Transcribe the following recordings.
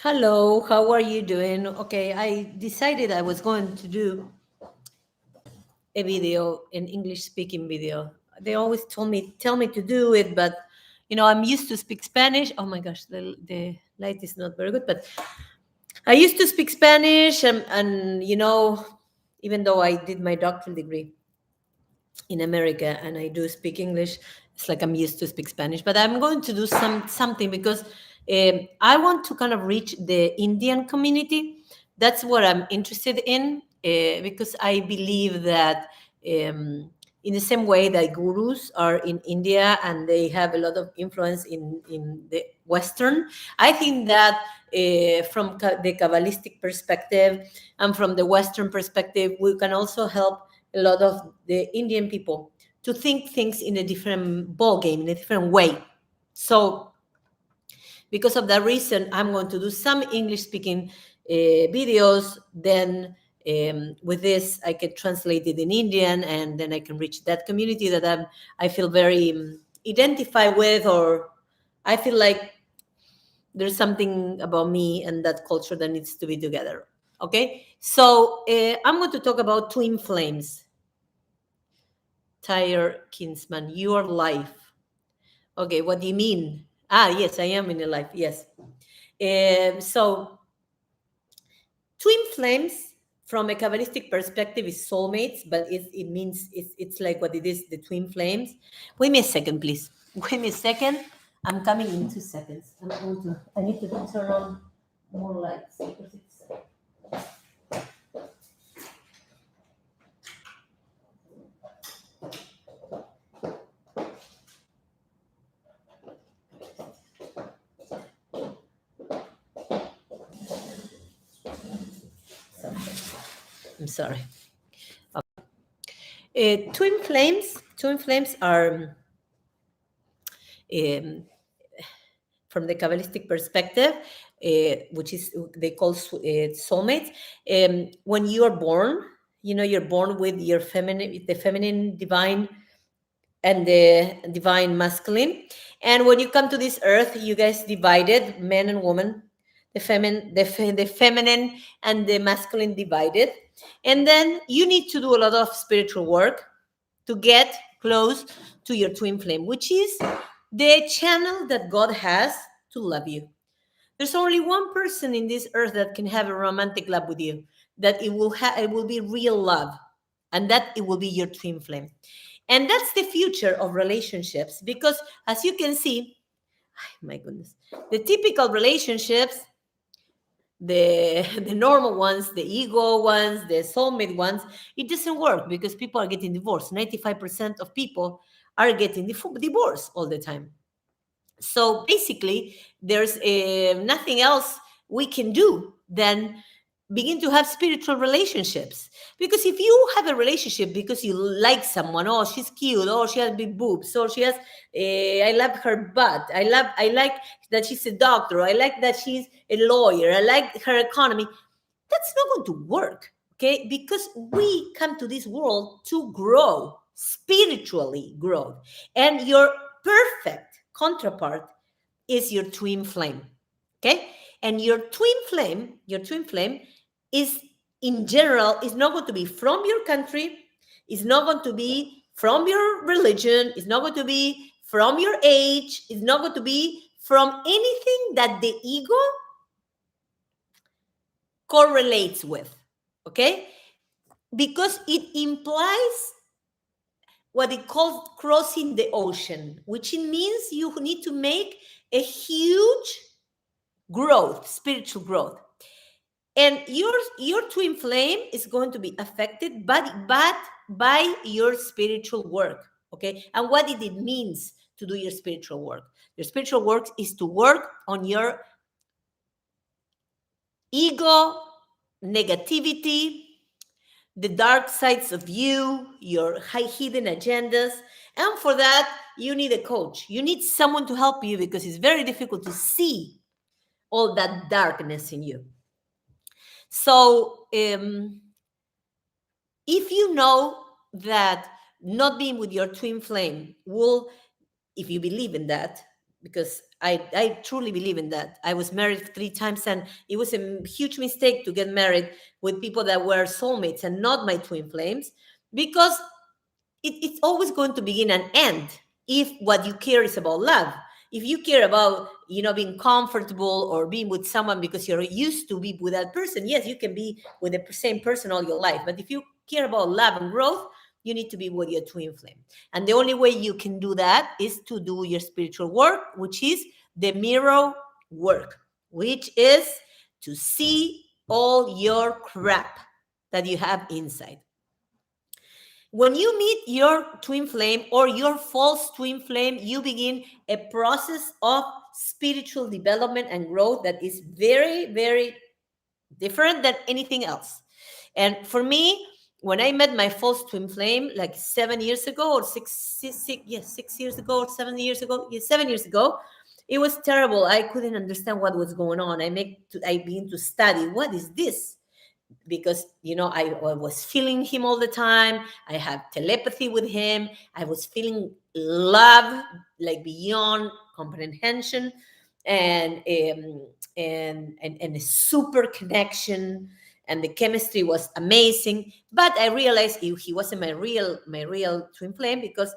Hello, how are you doing? Okay, I decided I was going to do a video, an English speaking video. They always tell me to do it, but I'm used to speak Spanish. Oh my gosh, the light is not very good, but I used to speak Spanish, and even though I did my doctoral degree in America and I do speak English, it's like I'm used to speak Spanish. But I'm going to do something because I want to kind of reach the Indian community. That's what I'm interested in because I believe that in the same way that gurus are in India and they have a lot of influence in the Western, I think that from the Kabbalistic perspective and from the Western perspective, we can also help a lot of the Indian people to think things in a different ball game, in a different way. So, because of that reason, I'm going to do some English speaking videos. Then, with this, I can translate it in Indian, and then I can reach that community that I feel very identified with, or I feel like there's something about me and that culture that needs to be together. Okay, so I'm going to talk about twin flames. Tyre Kinsman, your life. Okay, what do you mean? Ah, yes, I am in a life. Yes. So, twin flames, from a Kabbalistic perspective, is soulmates, but it means it's like what it is, the twin flames. Wait me a second, please. Wait me a second. I'm coming in 2 seconds. I need to turn on more lights because it's. I'm sorry. Twin flames are um, from the Kabbalistic perspective, which is they call soulmates. When you are born, you're born with your feminine, the feminine divine, and the divine masculine. And when you come to this earth, you guys divided, man and woman, the feminine and the masculine divided. And then you need to do a lot of spiritual work to get close to your twin flame, which is the channel that God has to love you. There's only one person in this earth that can have a romantic love with you, that it will be real love, and that it will be your twin flame. And that's the future of relationships because, as you can see, my goodness, the typical relationships, the normal ones, the ego ones, the soulmate ones, it doesn't work because people are getting divorced. 95% of people are getting divorced all the time. So basically, there's nothing else we can do than begin to have spiritual relationships. Because if you have a relationship because you like someone, oh, she's cute, oh, she has big boobs, or she has, I love her butt, I like that she's a doctor, I like that she's a lawyer, I like her economy. That's not going to work, okay? Because we come to this world to grow, spiritually grow, and your perfect counterpart is your twin flame, okay? And your twin flame is, in general, is not going to be from your country, is not going to be from your religion, is not going to be from your age, is not going to be from anything that the ego correlates with, okay? Because it implies what it calls crossing the ocean, which it means you need to make a huge growth, spiritual growth. And your twin flame is going to be affected but by your spiritual work, okay? And what it means to do your spiritual work. Your spiritual work is to work on your ego, negativity, the dark sides of you, your high hidden agendas. And for that, you need a coach. You need someone to help you because it's very difficult to see all that darkness in you. So, if you know that not being with your twin flame will, if you believe in that, because I truly believe in that. I was married 3 times, and it was a huge mistake to get married with people that were soulmates and not my twin flames, because it's always going to begin and end if what you care is about love. If you care about, being comfortable or being with someone because you're used to be with that person, yes, you can be with the same person all your life. But if you care about love and growth, you need to be with your twin flame. And the only way you can do that is to do your spiritual work, which is the mirror work, which is to see all your crap that you have inside. When you meet your twin flame or your false twin flame, you begin a process of spiritual development and growth that is very, very different than anything else. And for me, when I met my false twin flame, like 7 years ago, or 6 years ago, or 7 years ago, 7 years ago, it was terrible. I couldn't understand what was going on. I began to study, what is this? Because I was feeling him all the time. I had telepathy with him. I was feeling love, like beyond comprehension, and a super connection, and the chemistry was amazing. But I realized he wasn't my real twin flame, because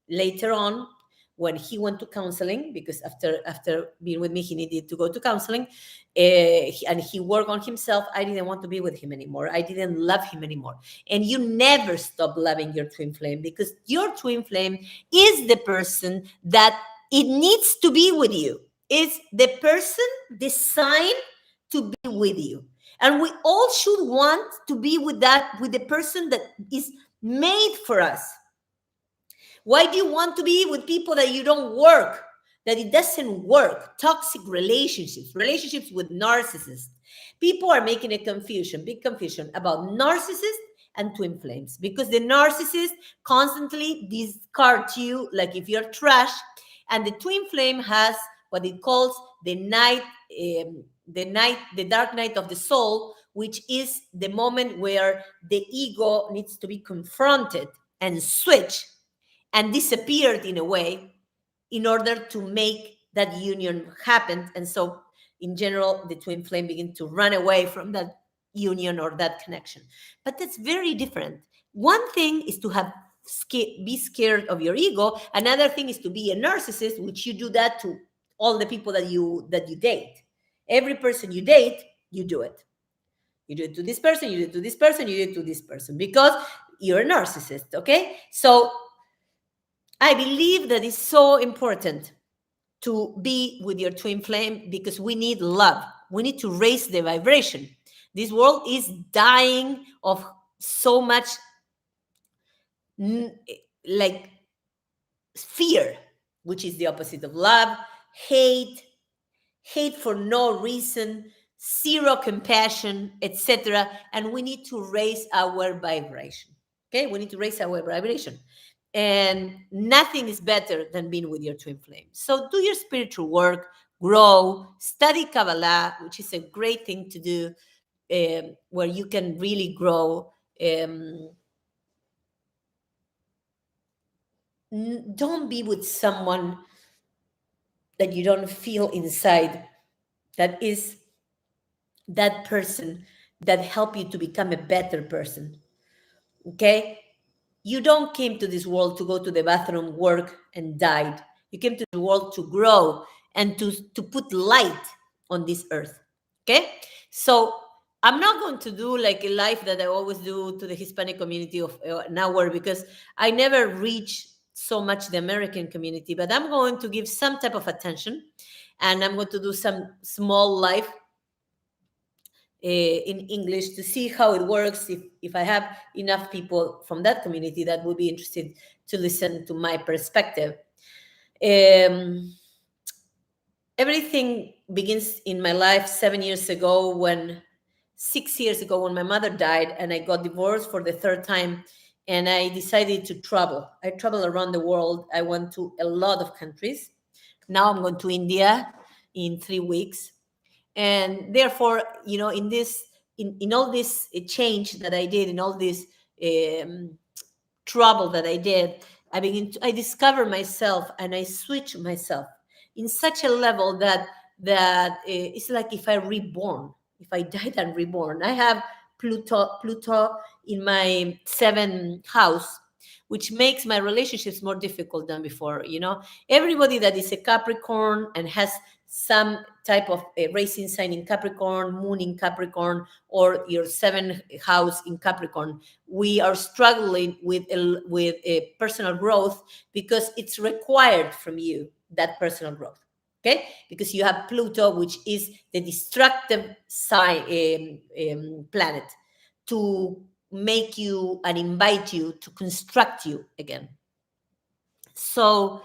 later on, when he went to counseling, because after being with me, he needed to go to counseling, and he worked on himself, I didn't want to be with him anymore. I didn't love him anymore. And you never stop loving your twin flame, because your twin flame is the person that it needs to be with you. It's the person designed to be with you. And we all should want to be with the person that is made for us. Why do you want to be with people that you don't work, that it doesn't work? Toxic relationships with narcissists. People are making a big confusion about narcissists and twin flames, because the narcissist constantly discards you like if you're trash, and the twin flame has what it calls the dark night of the soul, which is the moment where the ego needs to be confronted and switch and disappeared in a way in order to make that union happen. And so in general, the twin flame begins to run away from that union or that connection. But that's very different. One thing is to be scared of your ego. Another thing is to be a narcissist, which you do that to all the people that you date. Every person you date, you do it. You do it to this person, you do it to this person, you do it to this person, because you're a narcissist, okay? So I believe that it's so important to be with your twin flame, because we need love. We need to raise the vibration. This world is dying of so much like fear, which is the opposite of love, hate for no reason, zero compassion, etc. And we need to raise our vibration. Okay, we need to raise our vibration. And nothing is better than being with your twin flame. So do your spiritual work, grow, study Kabbalah, which is a great thing to do, where you can really grow. Don't be with someone that you don't feel inside that is that person that help you to become a better person. Okay, you don't came to this world to go to the bathroom, work, and died. You came to the world to grow and to put light on this earth. Okay, so I'm not going to do like a life that I always do to the Hispanic community of an hour, because I never reach so much the American community. But I'm going to give some type of attention, and I'm going to do some small life in English to see how it works. If I have enough people from that community that would be interested to listen to my perspective. Everything begins in my life 6 years ago when my mother died, and I got divorced for the third time, and I decided to travel. I traveled around the world. I went to a lot of countries. Now I'm going to India in 3 weeks. And therefore, in all this change that I did, in all this trouble that I did, I discover myself, and I switch myself, in such a level that it's like if I died and reborn. I have Pluto in my 7th house, which makes my relationships more difficult than before. Everybody that is a Capricorn and has some type of a racing sign in Capricorn, moon in Capricorn, or your 7th house in Capricorn, we are struggling with a personal growth, because it's required from you, that personal growth. Okay, because you have Pluto, which is the destructive sign, planet, to make you and invite you to construct you again. So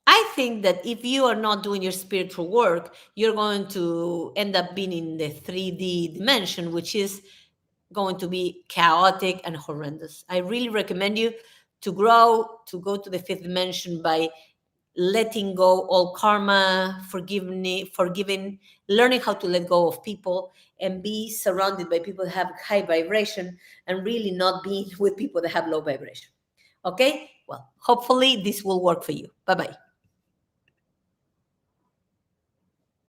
I think that if you are not doing your spiritual work, you're going to end up being in the 3D dimension, which is going to be chaotic and horrendous. I really recommend you to grow, to go to the 5th dimension by letting go all karma, forgiving, learning how to let go of people, and be surrounded by people that have high vibration, and really not being with people that have low vibration. Okay? Well, hopefully this will work for you. Bye-bye.